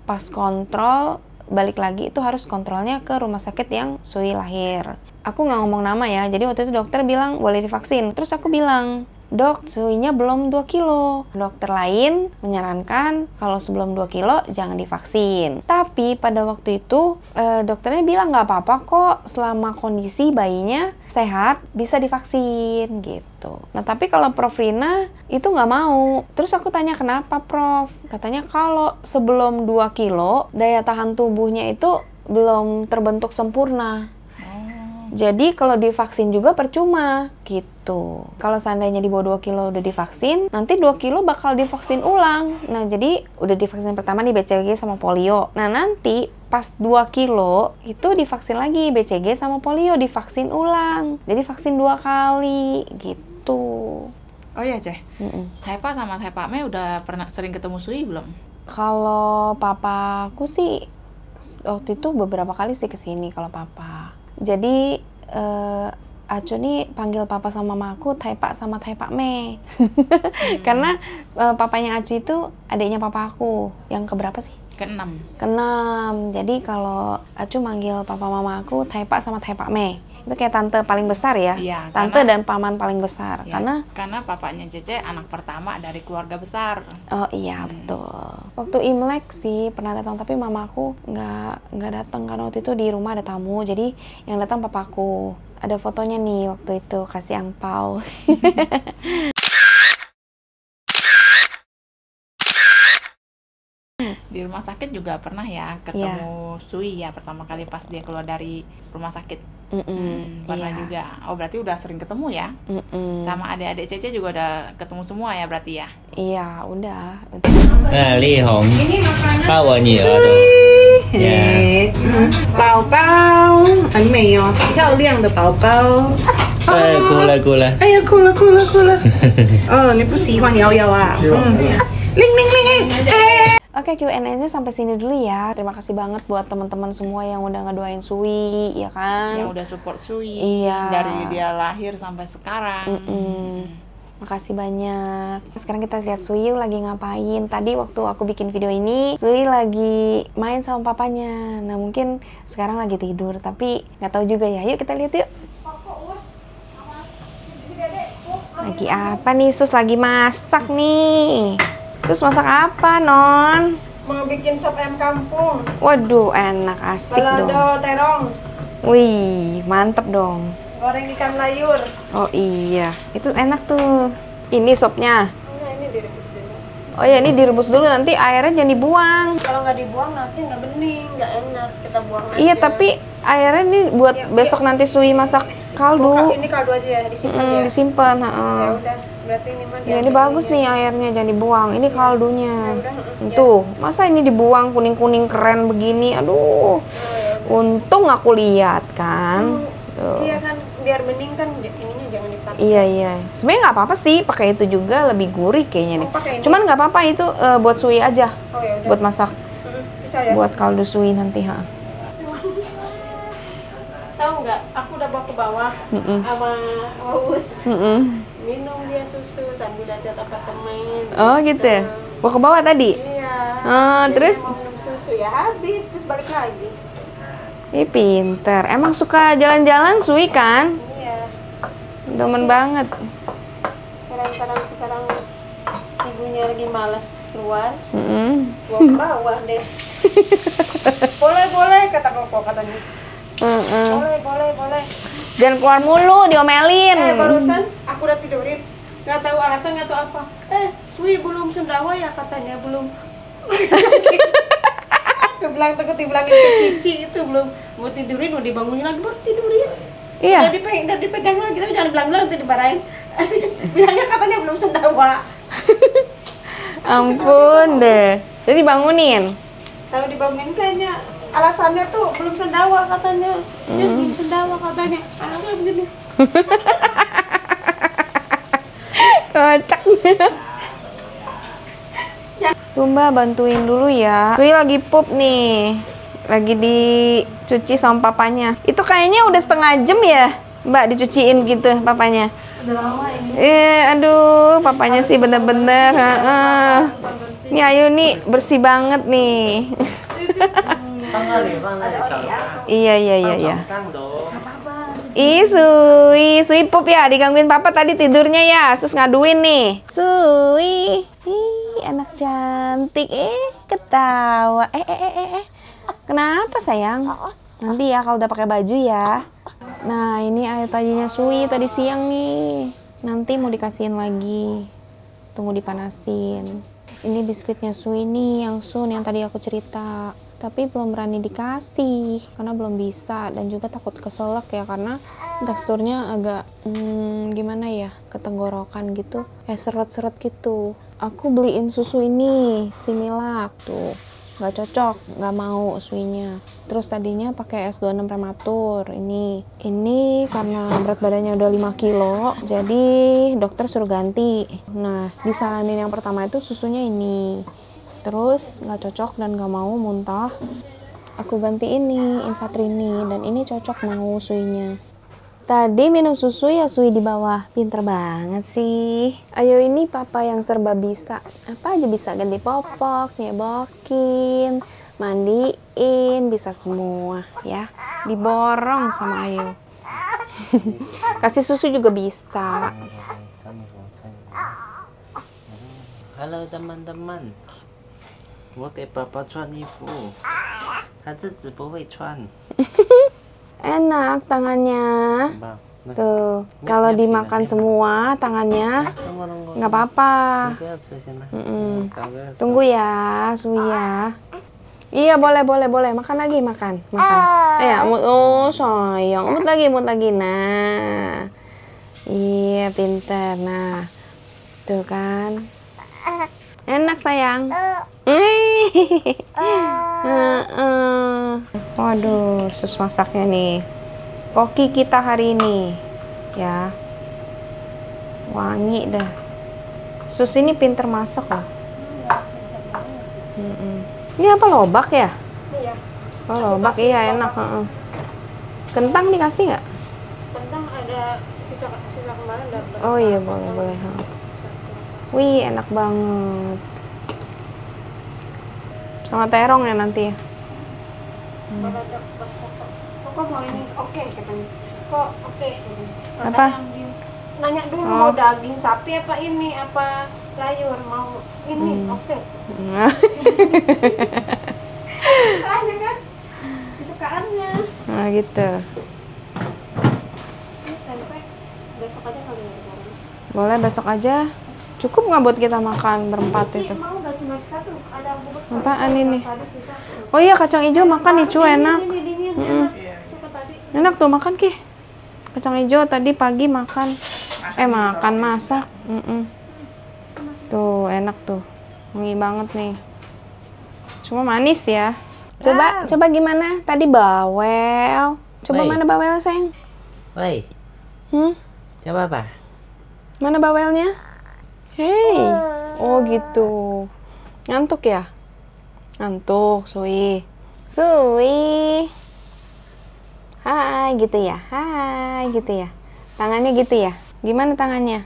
pas kontrol balik lagi itu harus kontrolnya ke rumah sakit yang Sui lahir. Aku nggak ngomong nama ya, jadi waktu itu dokter bilang boleh divaksin. Terus aku bilang, dok, suinya belum 2 kilo. Dokter lain menyarankan kalau sebelum 2 kilo jangan divaksin. Tapi pada waktu itu dokternya bilang nggak apa-apa kok, selama kondisi bayinya sehat bisa divaksin gitu. Nah tapi kalau Prof Rina itu nggak mau. Terus aku tanya kenapa Prof? Katanya kalau sebelum 2 kilo daya tahan tubuhnya itu belum terbentuk sempurna. Jadi kalau divaksin juga percuma gitu. Kalau seandainya di bawah 2 kilo udah divaksin, nanti 2 kilo bakal divaksin ulang. Nah jadi udah divaksin pertama nih BCG sama polio. Nah nanti pas 2 kilo itu divaksin lagi BCG sama polio, divaksin ulang. Jadi vaksin 2 kali gitu. Oh iya Ceh, Tepa sama Tepa Me udah pernah sering ketemu Sui belum? Kalau papaku sih waktu itu beberapa kali sih kesini kalau papa. Jadi Acu nih panggil papa sama mama aku Tepa sama Tepa Me. Karena papanya Acu itu adiknya papa aku. Yang keberapa sih? Keenam. Jadi kalau Acu manggil papa mama aku Tepa sama Tepa Me. Itu kayak tante paling besar ya. Iya, Tante dan paman paling besar. Ya, karena papanya Cece anak pertama dari keluarga besar. Oh iya betul. Waktu Imlek sih pernah datang, tapi mamaku nggak datang karena waktu itu di rumah ada tamu. Jadi yang datang papaku. Ada fotonya nih waktu itu kasih angpau. Di rumah sakit juga pernah ya ketemu Sui ya pertama kali pas dia keluar dari rumah sakit. Pernah juga. Oh berarti udah sering ketemu ya? Sama adik-adik Cece juga udah ketemu semua ya berarti ya? Iya udah. 丽红，抱我女儿的。宝宝很美哦，漂亮的宝宝。哭了哭了。哎呀，哭了哭了哭了。你不喜欢摇摇啊？铃铃铃，Oke, Q&A-nya sampai sini dulu ya. Terima kasih banget buat teman-teman semua yang udah ngedoain Sui, ya kan? Yang udah support Sui. Iya. Dari dia lahir sampai sekarang. Makasih banyak. Sekarang kita lihat Sui lagi ngapain. Tadi waktu aku bikin video ini, Sui lagi main sama papanya. Nah mungkin sekarang lagi tidur, tapi nggak tahu juga ya. Yuk kita lihat yuk. Lagi apa nih? Sus lagi masak nih. Sus masak apa, Non? mau bikin sop ayam kampung. Waduh, enak, asik dong. Balado terong. Wih, mantep dong. Goreng ikan layur. Oh iya, itu enak tuh. Ini sopnya. Nah, ini direbus dulu. Oh ya, ini direbus dulu, nanti airnya jangan dibuang. Kalau nggak dibuang nanti nggak bening, nggak enak. Kita buang aja. Iya, tapi airnya nih buat besok nanti Sui masak kaldu. Ini kaldu aja ya, disimpan ya. Disimpan, Ya udah, berarti ini mah. Ya, ini bagus nih airnya, jangan dibuang. Ini kaldunya. Ya udah, Tuh, masa ini dibuang kuning-kuning keren begini? Aduh. Untung aku lihat kan. Iya kan, biar bening kan ininya jangan dipakai. Iya. Sebenarnya nggak apa-apa sih, pakai itu juga lebih gurih kayaknya nih. pakai ini. Cuman nggak apa-apa itu buat Sui aja. Oh ya udah. Buat masak. Bisa ya. Buat kaldu Sui nanti, ha. Tahu nggak? Aku udah bawa ke bawah sama Waus. Minum dia susu sambil lihat apartemen. Oh gitu ya? Bawa ke bawah tadi? Iya. Jadi Terus? dia mau minum susu ya habis terus balik lagi. Ih, pinter. Emang suka jalan-jalan Sui kan? Iya. Demen banget. Kadang-kadang sekarang ibunya lagi malas keluar. Bawa ke bawah deh. boleh kata Koko katanya. Boleh. Jangan keluar mulu, diomelin. Barusan aku udah tidurin, nggak tahu alasan nggak tahu apa. Sui belum sendawa ya katanya belum. Aku bilang takut dibilangin ke Cici itu belum mau tidurin, mau dibangunin lagi baru tidurin. Iya. Udah dipegang lagi, tapi jangan bilang nanti dimarahin. Bilangnya katanya belum sendawa. Ampun deh. Jadi bangunin. Tahu dibangunin kayaknya alasannya tuh belum sendawa katanya. Just belum sendawa katanya. Anaknya begini. Kocak. Tumba bantuin dulu ya. Sui lagi pup nih. Lagi dicuci sama papanya. Itu kayaknya udah setengah jam ya, Mbak, dicuciin gitu papanya. Udah lama ini. Aduh, papanya sih bener-bener. Nih Ayu nih bersih banget nih. Iya. Ih, Sui pup ya, digangguin papa tadi tidurnya ya. Sus ngaduin nih. Sui, ih, anak cantik. Ketawa. Kenapa sayang? Nanti ya kalau udah pakai baju ya. Nah, ini air tajinya Sui tadi siang nih. Nanti mau dikasihin lagi. Tunggu dipanasin. Ini biskuitnya Sui nih yang Sun yang tadi aku cerita. Tapi belum berani dikasih karena belum bisa dan juga takut keselak ya karena teksturnya agak gimana ya, ketenggorokan gitu, seret-seret gitu. Aku beliin susu ini Similac tuh, nggak cocok, nggak mau suinya. Terus tadinya pakai S26 prematur ini karena berat badannya udah 5 kilo jadi dokter suruh ganti. Nah, disaranin yang pertama itu susunya ini. Terus nggak cocok dan nggak mau muntah, aku ganti ini Infantrini dan ini cocok mau suinya. Tadi minum susu ya Sui di bawah, pinter banget sih. Ayo ini papa yang serba bisa, apa aja bisa, ganti popok, nyebokin, mandiin, bisa semua ya, diborong sama Ayo. Kasih susu juga bisa. Halo teman-teman. 我给爸爸穿衣服，他自己不会穿。 Enak tangannya. Tuh, kalau dimakan semua tangannya nggak apa-apa. Tunggu ya, Sui ya. Iya, boleh. Makan lagi, makan. Oh sayang, umut lagi. Nah, iya pinter. Nah, tuh kan. Enak sayang. Waduh, sus masaknya nih. Koki kita hari ini ya. Wangi dah. Sus ini pinter masak loh. Ini apa, lobak ya? Iya. Oh, lobak, iya enak. Kentang dikasih nggak? Kentang ada sisa kemarin dapat. Oh iya, boleh. Wih, enak banget. Sama terong ya nanti ya. Kok mau ini? Oke katanya. Kok oke? Apa? Nanya dulu mau daging sapi apa ini, apa sayur, mau ini? Oke. Kesukaannya kan? Kesukaannya. Nah gitu. Tempe besok aja kali ya. Boleh besok aja. Cukup nggak buat kita makan berempat itu? Mau nggak cuma satu? Ada bubur. Apaan ini? Ada sisa. Oh iya, kacang hijau makan nih, cu, enak. Ini dingin enak. Coba tadi. Enak tuh, makan Ki. Kacang hijau tadi pagi makan. Makan masak. Tuh, enak tuh. Wangi banget nih. Cuma manis ya. Coba gimana? Tadi bawel. Coba Woi. mana bawel sayang? Woi, coba apa? Mana bawelnya? Hei. Oh gitu. Ngantuk ya? Ngantuk, Sui. Hai gitu ya. Hai gitu ya. Tangannya gitu ya. Gimana tangannya?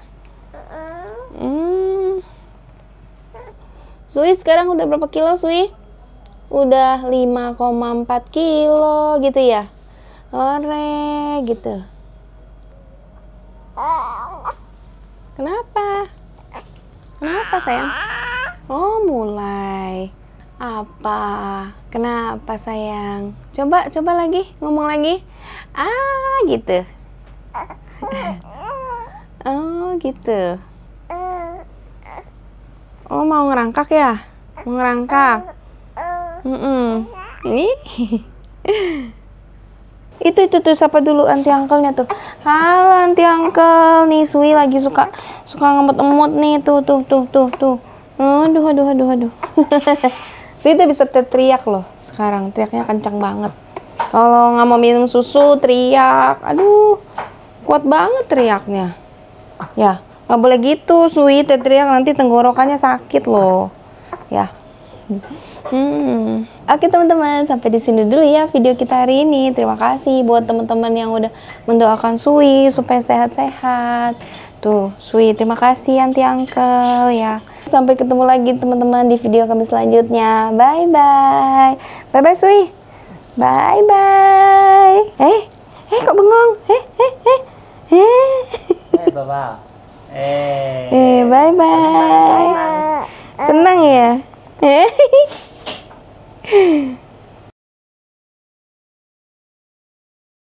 Sui sekarang udah berapa kilo, Sui? Udah 5,4 kilo gitu ya. Ore gitu. Kenapa sayang? Oh mulai. Apa? Kenapa sayang? Coba lagi, ngomong lagi. Gitu. Oh gitu. Oh mau ngerangkak ya? Mau ngerangkak. Ini. Itu tuh sapa dulu anti uncle-nya tuh. Halo anti uncle, nih Sui lagi suka ngemut-emut nih, tuh. Aduh. Sui tuh bisa teriak loh sekarang, teriaknya kencang banget. Kalau nggak mau minum susu teriak, aduh kuat banget teriaknya. Ya nggak boleh gitu Sui teriak, nanti tenggorokannya sakit loh. Ya. Oke teman-teman, sampai di sini dulu ya video kita hari ini. Terima kasih buat teman-teman yang udah mendoakan Sui supaya sehat-sehat. Tuh, Sui, terima kasih anti uncle ya. Sampai ketemu lagi teman-teman di video kami selanjutnya. Bye bye. Bye bye Sui. Bye bye. kok bengong? Papa. Bye bye. Senang ya?